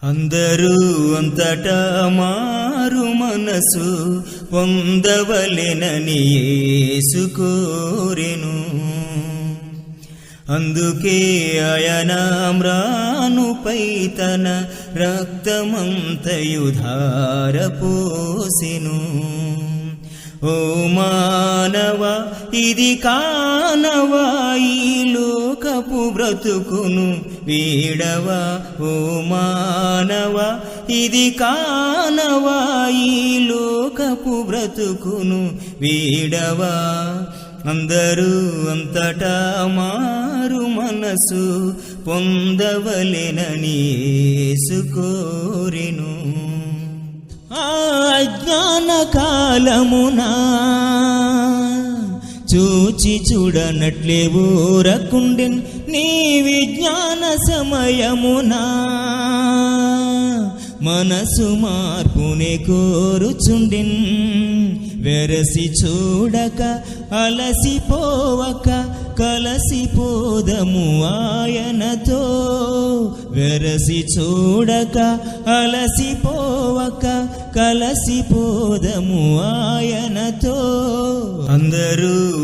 అందరూ అంతటా మారు మనసు పొందవలెనని యేసు కోరెను. అందుకే ఆయన మ్రానుపై తన రక్తమంతయు ధారపోసెను. ఓ మానవా, ఇది కానవా ఈ లోకపు బ్రతుకును వీడవా. ఓ మానవా, ఇది కానవా ఈ లోకపు బ్రతుకును వీడవా. అందరూ అంతటా మారు మనసు పొందవలెనని యేసు కోరెను. అజ్ఞాన కాలమునా చూచి చూడనట్లే ఊరకుండెన్ నీ విజ్ఞాన సమయమునా. మనసు మార్పునే కోరుచుండెన్ వెరసి చూడక అలసిపోవక కలసిపోదము ఆయనతో. వెరసి చూడక అలసిపోవక కలసిపోదము ఆయనతో. అందరూ